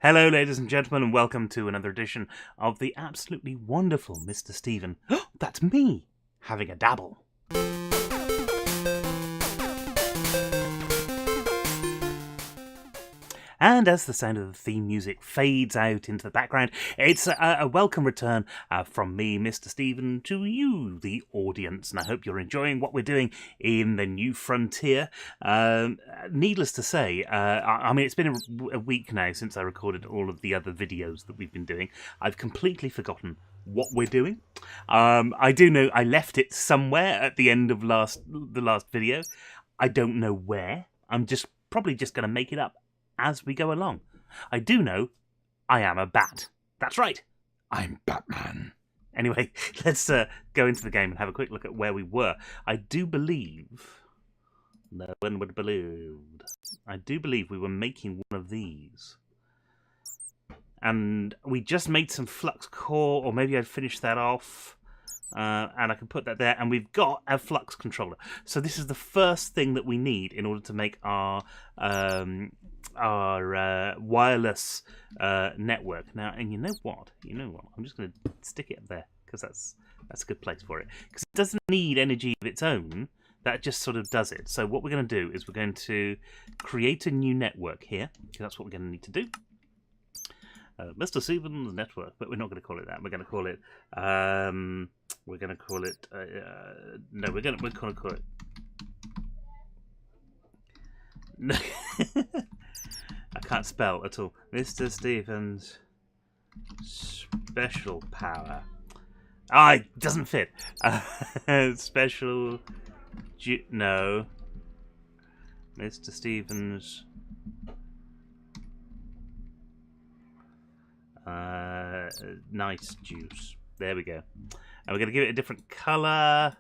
Hello, ladies and gentlemen, and welcome to another edition of the absolutely wonderful Mr. Stephen. That's me having a dabble. And as the sound of the theme music fades out into the background, it's a welcome return from me, Mr. Stephen, to you, the audience. And I hope you're enjoying what we're doing in the new frontier. Needless to say, I mean, it's been a week now since I recorded all of the other videos that we've been doing. I've completely forgotten what we're doing. I do know I left it somewhere at the end of the last video. I don't know where. I'm probably just going to make it up as we go along. I do know I am a bat. That's right, I'm Batman. Anyway, let's go into the game and have a quick look at where we were. I do believe... No one would believe. I do believe we were making one of these. And we just made some flux core, or maybe I'd finish that off. And I can put that there, and we've got a flux controller. So this is the first thing that we need in order to make our wireless network. Now, and you know what? I'm just going to stick it up there because that's a good place for it. Because it doesn't need energy of its own. That just sort of does it. So what we're going to do is we're going to create a new network here, because that's what we're going to need to do. Mr. Stephen's network, but we're not going to call it that. We're going to call it. We're going to call it. No, we're going to call it. No, I can't spell at all. Mr. Stephen's special power. It doesn't fit. Special. No. Mr. Stephen's. Nice juice. There we go. And we're going to give it a different colour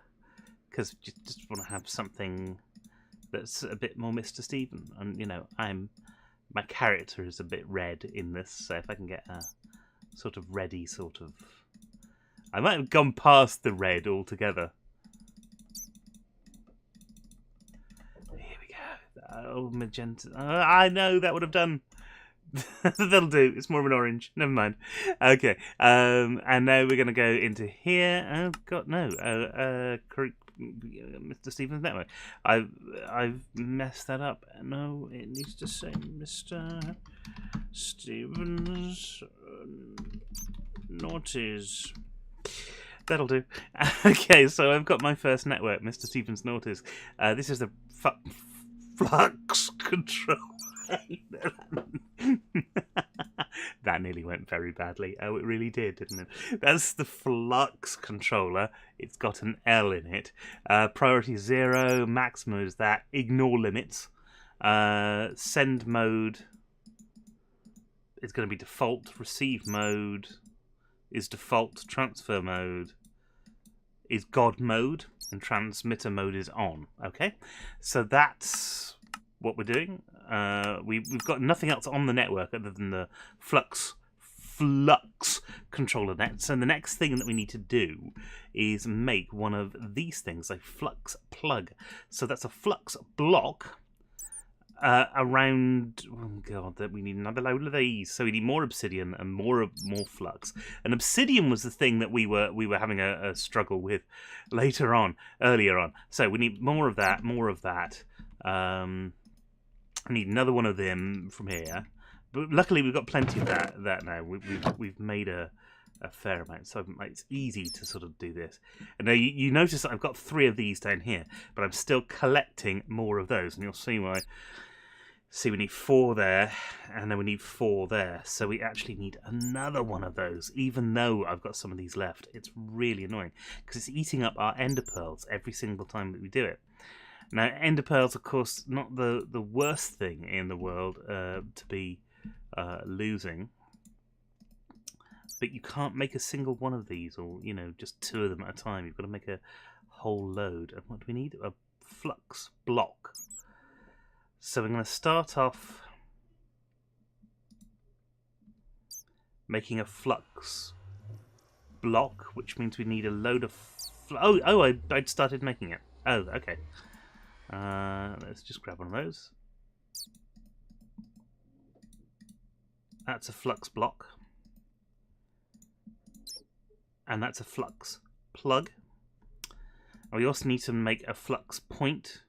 because just want to have something that's a bit more Mr. Stephen. And my character is a bit red in this, so if I can get a sort of reddy sort of... I might have gone past the red altogether. Here we go. Oh, magenta. I know that would have done. That'll do. It's more of an orange. Never mind. Okay. And now we're going to go into here. Oh God, no. Mr. Stephen's network. I've messed that up. No, it needs to say Mr. Stephen's Naughties. That'll do. Okay, so I've got my first network, Mr. Stephen's Naughties. This is the flux control. That nearly went very badly. Oh, it really did, didn't it? That's the flux controller. It's got an L in it. Priority 0, maximum is that. Ignore limits. Send mode is going to be default. Receive mode is default. Transfer mode is God mode. And transmitter mode is on. Okay? So that's what we're doing. We've got nothing else on the network other than the flux controller net. So the next thing that we need to do is make one of these things, a flux plug. So that's a flux block around. Oh God, that we need another load of these. So we need more obsidian and more flux. And obsidian was the thing that we were having a struggle with earlier on. So we need more of that. I need another one of them from here, but luckily we've got plenty of that now. We've made a fair amount, so it's easy to sort of do this. And now you notice that I've got 3 of these down here, but I'm still collecting more of those, and you'll see why. See, we need 4 there, and then we need 4 there, so we actually need another one of those, even though I've got some of these left. It's really annoying because it's eating up our ender pearls every single time that we do it. Now, ender pearls, of course, not the worst thing in the world to be losing. But you can't make a single one of these, or, just 2 of them at a time. You've got to make a whole load. And what do we need? A flux block. So we're going to start off making a flux block, which means we need a load of... I'd started making it. Oh, okay. Let's just grab one of those. That's a flux block. And that's a flux plug. And we also need to make a flux point,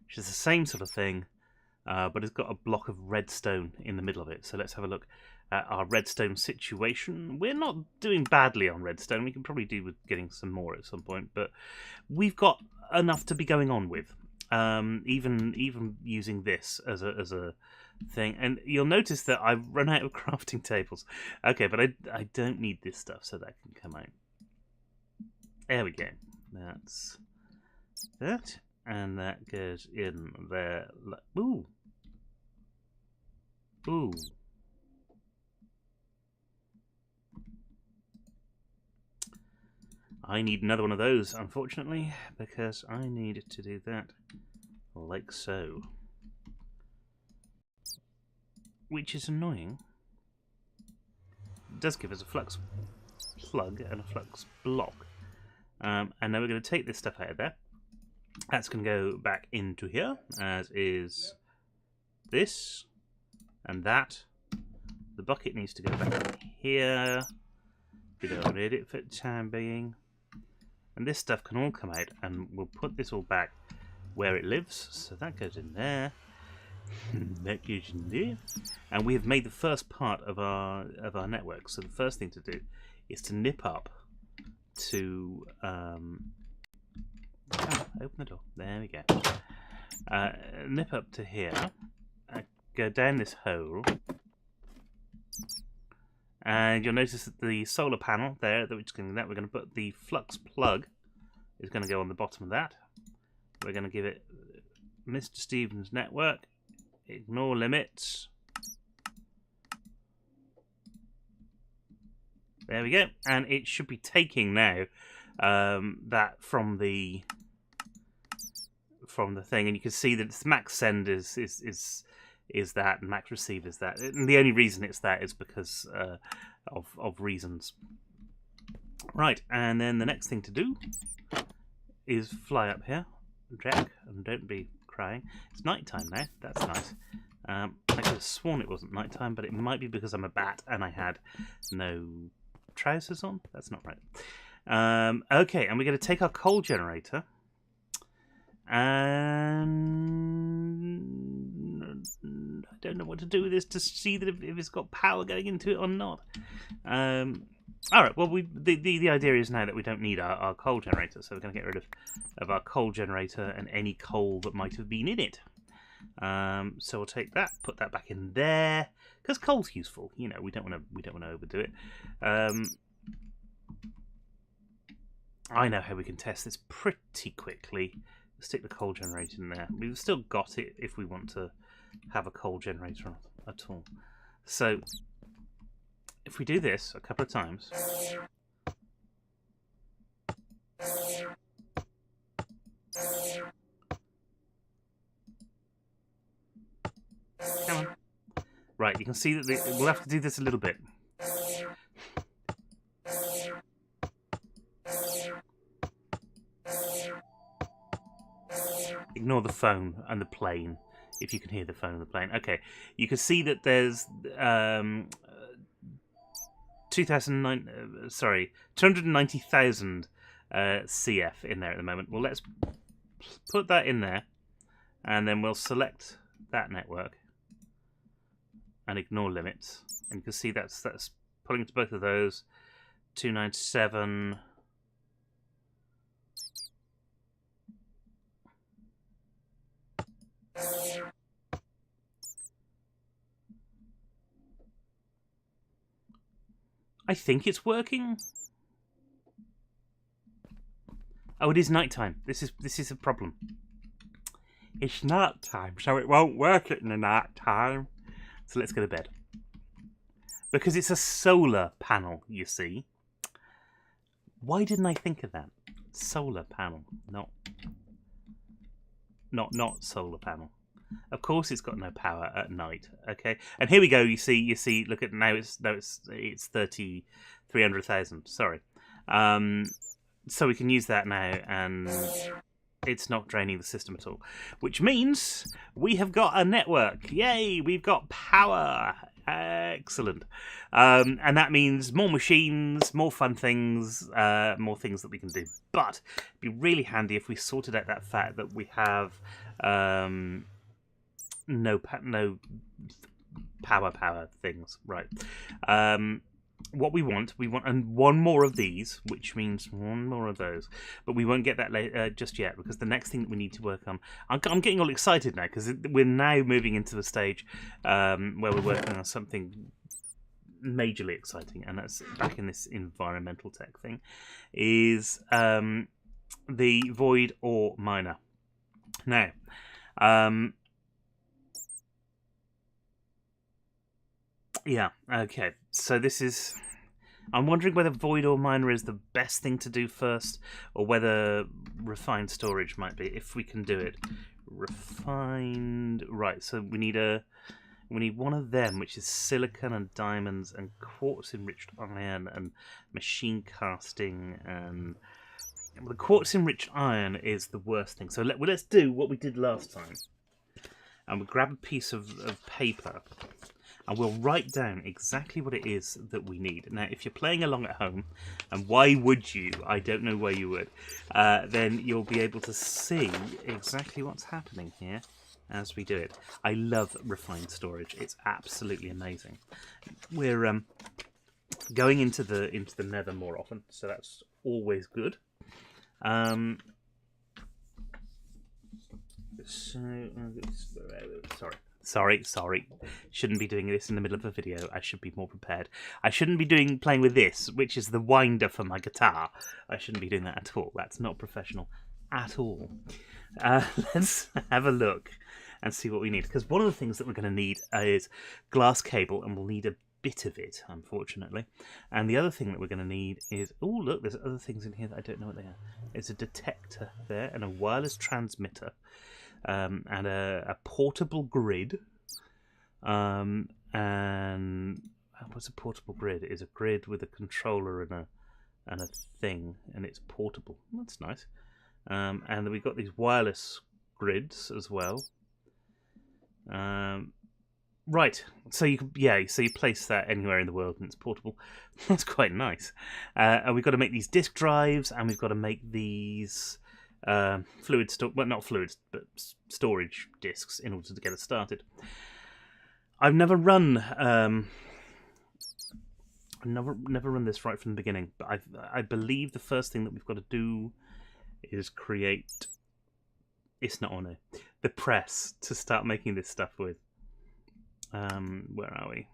which is the same sort of thing, but it's got a block of redstone in the middle of it. So let's have a look at our redstone situation. We're not doing badly on redstone. We can probably do with getting some more at some point, but we've got enough to be going on with. Even using this as a thing, and you'll notice that I've run out of crafting tables. Okay, but I don't need this stuff, so that can come out. There we go. That's that, and that goes in there. Ooh, ooh. I need another one of those, unfortunately, because I need to do that like so. Which is annoying. It does give us a flux plug and a flux block. And now we're going to take this stuff out of there. That's going to go back into here, as is this and that. The bucket needs to go back in here. We don't need it for the time being. And this stuff can all come out, and we'll put this all back where it lives. So that goes in there. That goes in there. And we have made the first part of our network. So the first thing to do is to nip up to open the door. There we go. Nip up to here. Go down this hole. And you'll notice that the solar panel there, which is going to that, we're going to put the flux plug is going to go on the bottom of that. We're going to give it Mr. Stevens network. Ignore limits. There we go, and it should be taking now that from the thing, and you can see that its max send is that, and max receive is that. And the only reason it's that is because of reasons. Right, and then the next thing to do is fly up here, Jack, and don't be crying. It's night time now. That's nice. I could have sworn it wasn't night time, but it might be because I'm a bat and I had no trousers on. That's not right. Okay, and we're going to take our coal generator, and I don't know what to do with this to see that if it's got power going into it or not. All right. Well, the idea is now that we don't need our coal generator, so we're going to get rid of our coal generator and any coal that might have been in it. So we'll take that, put that back in there, because coal's useful. You know, we don't want to overdo it. I know how we can test this pretty quickly. Stick the coal generator in there. We've still got it if we want to have a coal generator at all. So if we do this a couple of times, come on. Right, you can see that we'll have to do this a little bit. Ignore the phone and the plane, if you can hear the phone and the plane. Okay, you can see that there's 290,000 CF in there at the moment. Well, let's put that in there, and then we'll select that network and ignore limits. And you can see that's pulling to both of those. 297. I think it's working. Oh, it is nighttime. This is a problem. It's night time, so it won't work in the night time. So let's go to bed. Because it's a solar panel, you see. Why didn't I think of that? Solar panel, not solar panel. Of course, it's got no power at night. Okay, and here we go. You see. Look at now. It's 300,000. Sorry. So we can use that now, and it's not draining the system at all. Which means we have got a network. Yay! We've got power. Excellent. And that means more machines, more fun things, more things that we can do. But it'd be really handy if we sorted out that fact that we have no power things. Right. What we want and one more of these, which means one more of those, but we won't get that just yet, because the next thing that we need to work on, I'm getting all excited now, because we're now moving into the stage where we're working on something majorly exciting, and that's back in this environmental tech thing, is the void ore miner. Now, yeah, okay. So this is... I'm wondering whether void ore miner is the best thing to do first, or whether refined storage might be, if we can do it. Refined... Right, so we need one of them, which is silicon and diamonds and quartz-enriched iron and machine casting. And the quartz-enriched iron is the worst thing. So let's do what we did last time. And we'll grab a piece of paper, and we'll write down exactly what it is that we need. Now, if you're playing along at home, and why would you? I don't know why you would. Then you'll be able to see exactly what's happening here as we do it. I love refined storage. It's absolutely amazing. We're going into the nether more often, so that's always good. Sorry. Shouldn't be doing this in the middle of a video. I should be more prepared. I shouldn't be playing with this, which is the winder for my guitar. I shouldn't be doing that at all. That's not professional at all. Let's have a look and see what we need. Because one of the things that we're going to need is glass cable, and we'll need a bit of it, unfortunately. And the other thing that we're going to need is... Oh, look, there's other things in here that I don't know what they are. There's a detector there, and a wireless transmitter. And a portable grid. And what's a portable grid? It's a grid with a controller and a thing, and it's portable. That's nice. And then we've got these wireless grids as well. Right. So you place that anywhere in the world, and it's portable. That's quite nice. And we've got to make these disk drives, and we've got to make these storage disks in order to get us started. I've never run never run this right from the beginning, but I believe the first thing that we've got to do is create... It's not on it. The press to start making this stuff with. Where are we?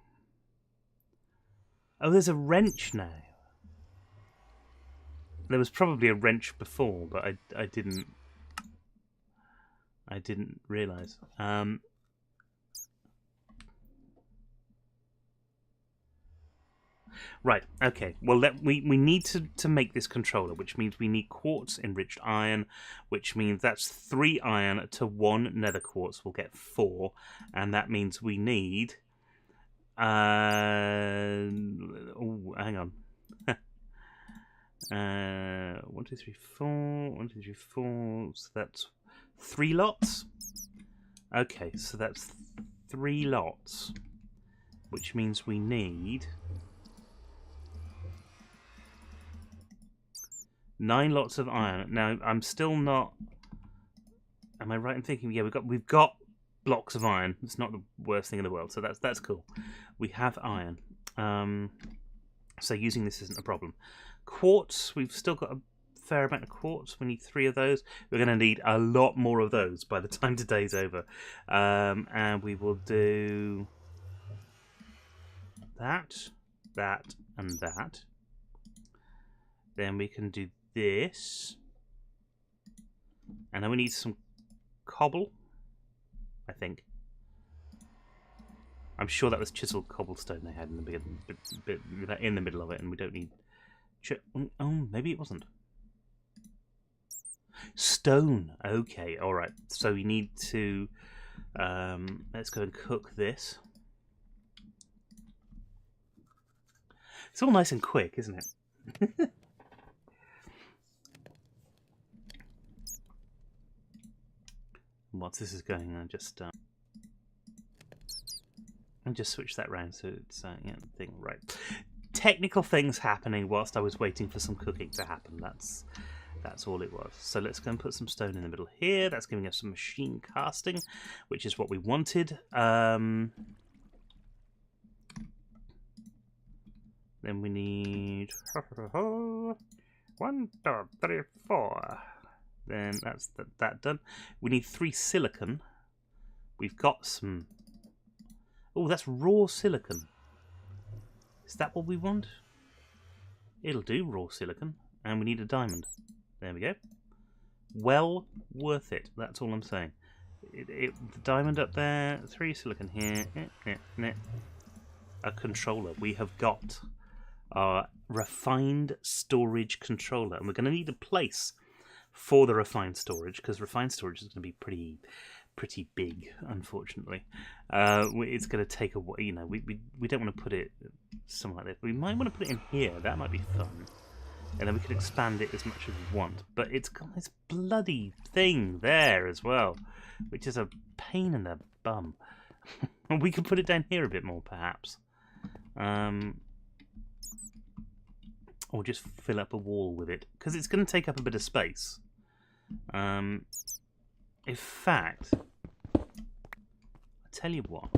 Oh, there's a wrench now. There was probably a wrench before, but I didn't realise. Right, okay. Well, we need to make this controller, which means we need quartz-enriched iron, which means that's 3 iron to 1 nether quartz. We'll get 4, and that means we need... oh, hang on. 1, 2, 3, 4. 1, 2, 3, 4. So that's 3 lots. Okay, so that's 3 lots, which means we need 9 lots of iron. Now, I'm still not... Am I right in thinking? Yeah, we've got blocks of iron. It's not the worst thing in the world, so that's cool. We have iron. So using this isn't a problem. Quartz, we've still got a fair amount of quartz. We need 3 of those. We're going to need a lot more of those by the time today's over. And we will do that, and that. Then we can do this. And then we need some cobble, I think. I'm sure that was chiseled cobblestone they had in the middle of it, and we don't need... Oh, maybe it wasn't. Stone. Okay, alright. So we need to... let's go and cook this. It's all nice and quick, isn't it? Whilst this is going on, just... And just switch that round so it's yeah, thing right. Technical things happening whilst I was waiting for some cooking to happen. That's all it was. So let's go and put some stone in the middle here. That's giving us some machine casting, which is what we wanted. Then we need 1, 2, 3, 4. Then that's that done. We need 3 silicon. We've got some. Oh, that's raw silicon. Is that what we want? It'll do, raw silicon. And we need a diamond. There we go. Well worth it. That's all I'm saying. The diamond up there. 3 silicon here. A controller. We have got our refined storage controller. And we're going to need a place for the refined storage, because refined storage is going to be pretty big, unfortunately. It's going to take a while. You know, we don't want to put it somewhere like this. We might want to put it in here. That might be fun. And then we could expand it as much as we want. But it's got this bloody thing there as well, which is a pain in the bum. We could put it down here a bit more, perhaps. Or just fill up a wall with it, because it's going to take up a bit of space. In fact, I'll tell you what.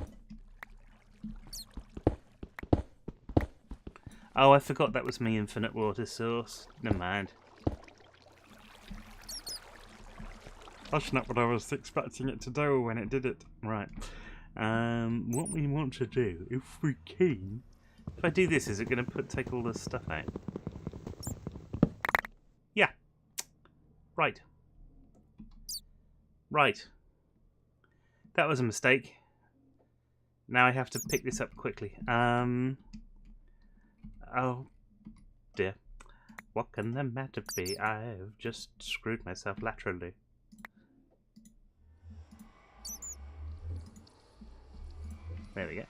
Oh, I forgot that was my infinite water source. Never mind. That's not what I was expecting it to do when it did it. Right. What we want to do, if we can... If I do this, is it going to take all this stuff out? Yeah. Right. Right. That was a mistake. Now I have to pick this up quickly. Oh dear. What can the matter be? I've just screwed myself laterally. There we go.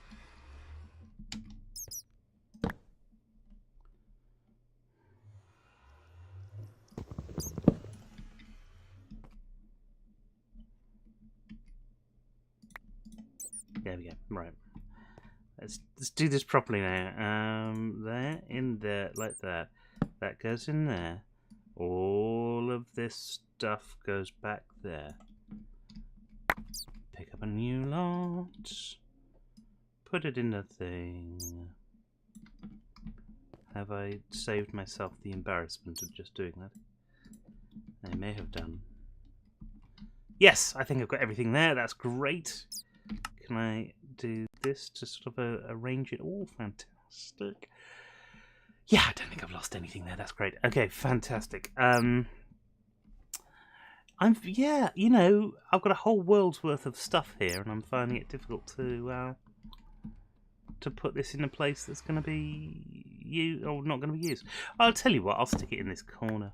There we go. Right. Let's do this properly now. There, in there, like that. That goes in there. All of this stuff goes back there. Pick up a new lot. Put it in the thing. Have I saved myself the embarrassment of just doing that? I may have done. Yes, I think I've got everything there. That's great. Can I do this to sort of arrange it? Oh, fantastic. Yeah, I don't think I've lost anything there. That's great. Okay, fantastic. Yeah, you know, I've got a whole world's worth of stuff here, and I'm finding it difficult to put this in a place that's going to be not going to be used. I'll tell you what. I'll stick it in this corner.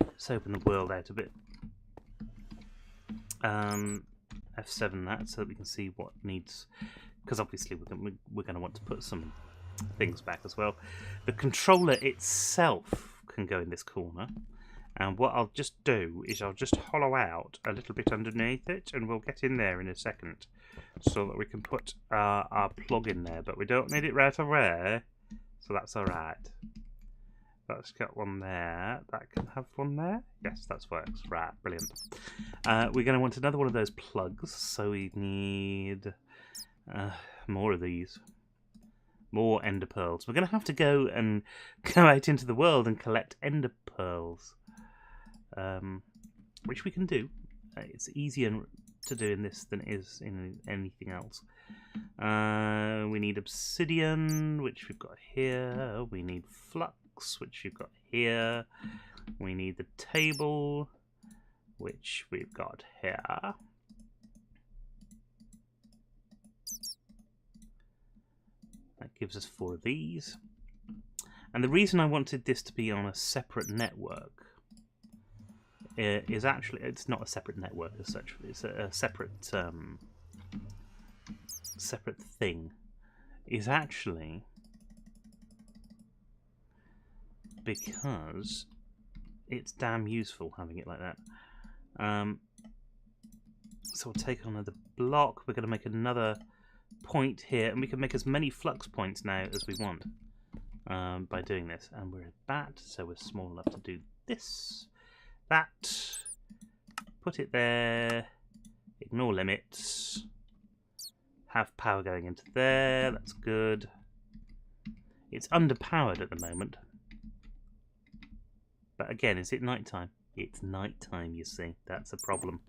Let's open the world out a bit. F7 that, so that we can see what needs, because obviously we're going to want to put some things back as well. The controller itself can go in this corner, and what I'll just do is I'll just hollow out a little bit underneath it, and we'll get in there in a second, so that we can put our plug in there, but we don't need it right away, so that's alright. That's got one there. That can have one there. Yes, that works. Right, brilliant. We're going to want another one of those plugs, so we need more of these. More ender pearls. We're going to have to go out into the world and collect ender pearls, which we can do. It's easier to do in this than it is in anything else. We need obsidian, which we've got here. We need flux, which you've got here. We need the table, which we've got here. That gives us 4 of these. And the reason I wanted this to be on a separate network is actually, it's not a separate network as such, it's a separate separate thing, is actually because it's damn useful having it like that. So we'll take another block. We're going to make another point here, and we can make as many flux points now as we want by doing this. And we're a bat, so we're small enough to do this, that. Put it there. Ignore limits. Have power going into there. That's good. It's underpowered at the moment. But again, is it nighttime? It's nighttime, you see. That's a problem.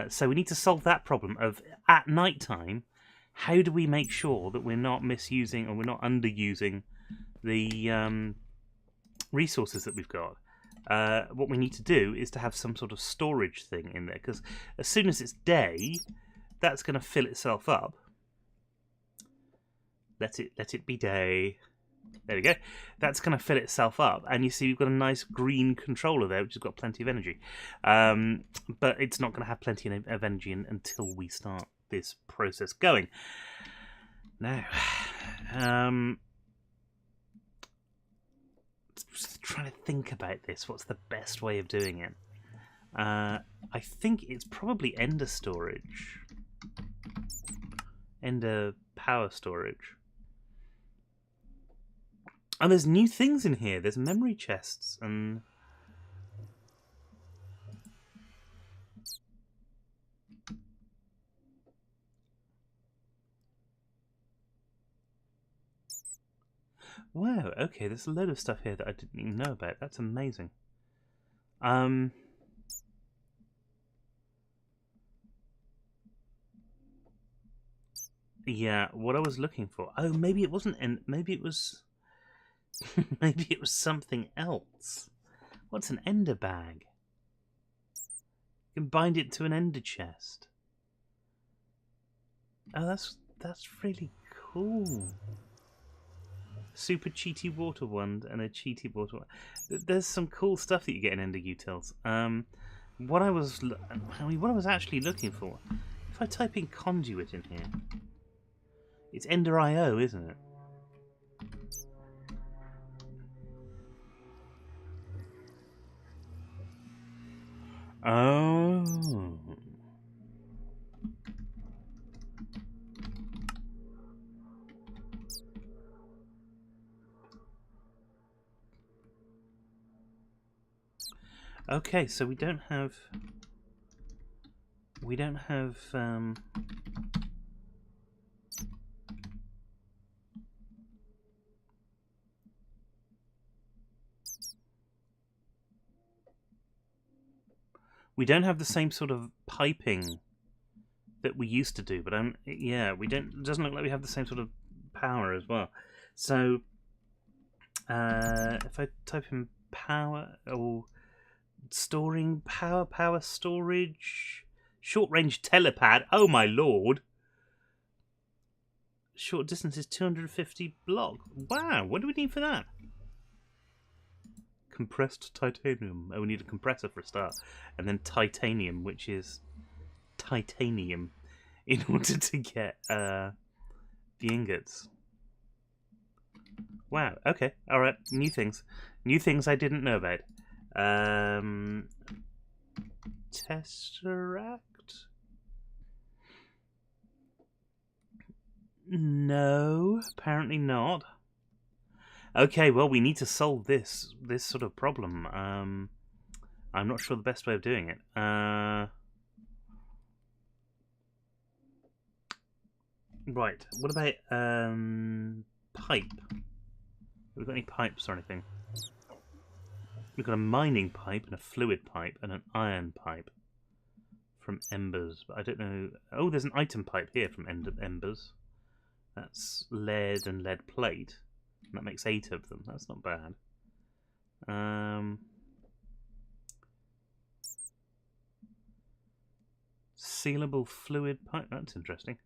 So we need to solve that problem of, at nighttime, how do we make sure that we're not misusing or we're not underusing the resources that we've got? What we need to do is to have some sort of storage thing in there, because as soon as it's day, that's going to fill itself up. Let it be day. There we go. That's going to fill itself up, and you see we've got a nice green controller there, which has got plenty of energy. But it's not going to have plenty of energy until we start this process going. Now, just trying to think about this. What's the best way of doing it? I think it's probably ender storage. Ender power storage. Oh, there's new things in here. There's memory chests and... Wow, okay, there's a load of stuff here that I didn't even know about. That's amazing. Yeah, what I was looking for... Oh, maybe it wasn't... Maybe it was... Maybe it was something else. What's an ender bag? You can bind it to an ender chest. Oh, that's really cool. Super cheaty water wand and a cheaty water wand. There's some cool stuff that you get in ender utils. What I was actually looking for. If I type in conduit in here, it's ender IO, isn't it? Oh. Okay, so we don't have we don't have the same sort of piping that we used to do, but yeah, we don't. It doesn't look like we have the same sort of power as well. So if I type in power or storing power storage, short range telepad. Oh my lord! Short distance is 250 block. Wow, what do we need for that? Compressed titanium. Oh, we need a compressor for a start. And then titanium, which is titanium, in order to get the ingots. Wow, okay, alright, new things. New things I didn't know about. Tesseract? No, apparently not. Okay, well, we need to solve this sort of problem. I'm not sure the best way of doing it. Right, what about pipe? Have we got any pipes or anything? We've got a mining pipe and a fluid pipe and an iron pipe from embers, but I don't know. Oh, there's an item pipe here from embers. That's lead and lead plate. And that makes 8 of them. That's not bad. Sealable fluid pipe. That's interesting.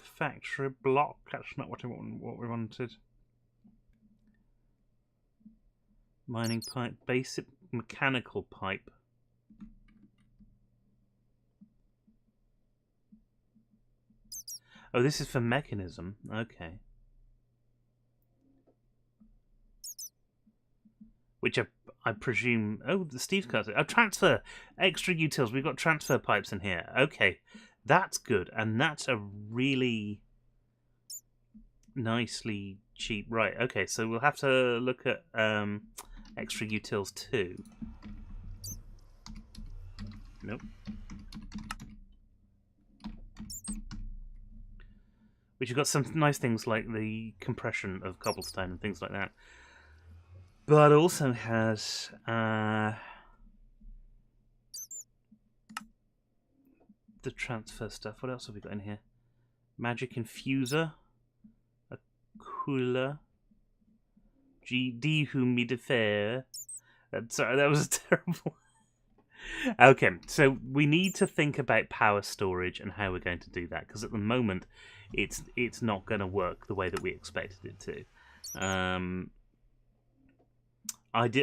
Factory block. That's not what we wanted. Mining pipe. Basic mechanical pipe. Oh, this is for mechanism. Okay. Which I presume... Oh, the Steve's cut. Oh, transfer! Extra utils. We've got transfer pipes in here. Okay, that's good. And that's a really nicely cheap... Right, okay, so we'll have to look at extra utils too. Nope. Which have got some nice things like the compression of cobblestone and things like that. But also has the transfer stuff. What else have we got in here? Magic infuser, a cooler, dehumidifier. Sorry, that was terrible. Okay, so we need to think about power storage and how we're going to do that, because at the moment it's not going to work the way that we expected it to.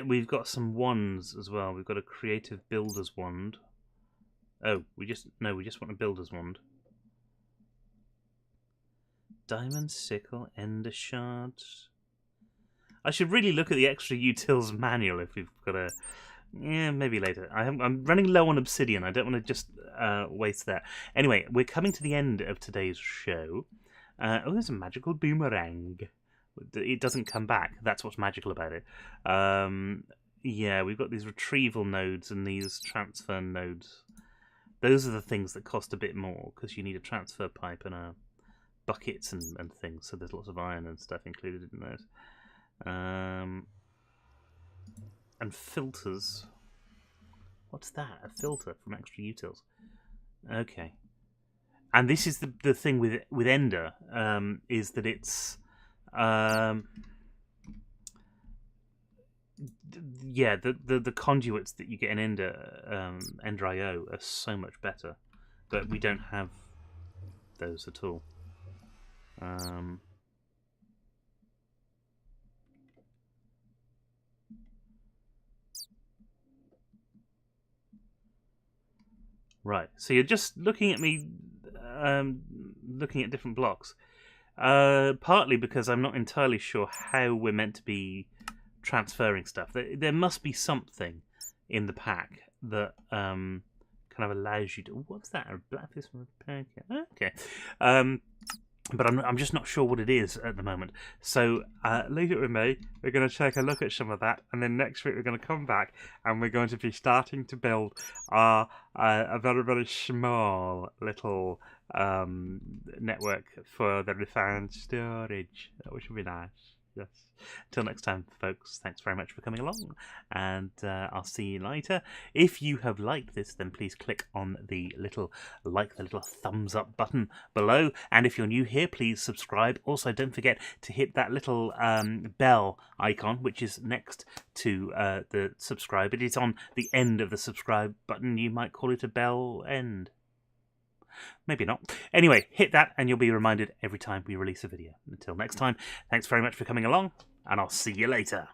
We've got some wands as well. We've got a creative builder's wand. Oh, we just want a builder's wand. Diamond sickle, ender shards. I should really look at the extra utils manual if we've got a... Yeah, maybe later. I'm running low on obsidian. I don't want to just waste that. Anyway, we're coming to the end of today's show. Oh, there's a magical boomerang. It doesn't come back. That's what's magical about it. Yeah, we've got these retrieval nodes and these transfer nodes. Those are the things that cost a bit more, because you need a transfer pipe and buckets and things. So there's lots of iron and stuff included in those. And filters. What's that? A filter from extra utils. Okay. And this is the thing with Ender, is that it's yeah, the conduits that you get in Ender IO are so much better, but we don't have those at all. Right, so you're just looking at me, looking at different blocks. Partly because I'm not entirely sure how we're meant to be transferring stuff. There must be something in the pack that kind of allows you to... What's that? A blackfish repair kit? Okay. But I'm just not sure what it is at the moment. So leave it with me. We're going to take a look at some of that, and then next week we're going to come back and we're going to be starting to build a very, very small little network for the refined storage, which will be nice. Yes. Till next time, folks, thanks very much for coming along, and I'll see you later. If you have liked this, then please click on the little thumbs up button below, and if you're new here, please subscribe. Also, don't forget to hit that little bell icon, which is next to the subscribe. It is on the end of the subscribe button. You might call it a bell end. Maybe not. Anyway, hit that and you'll be reminded every time we release a video. Until next time, thanks very much for coming along, and I'll see you later.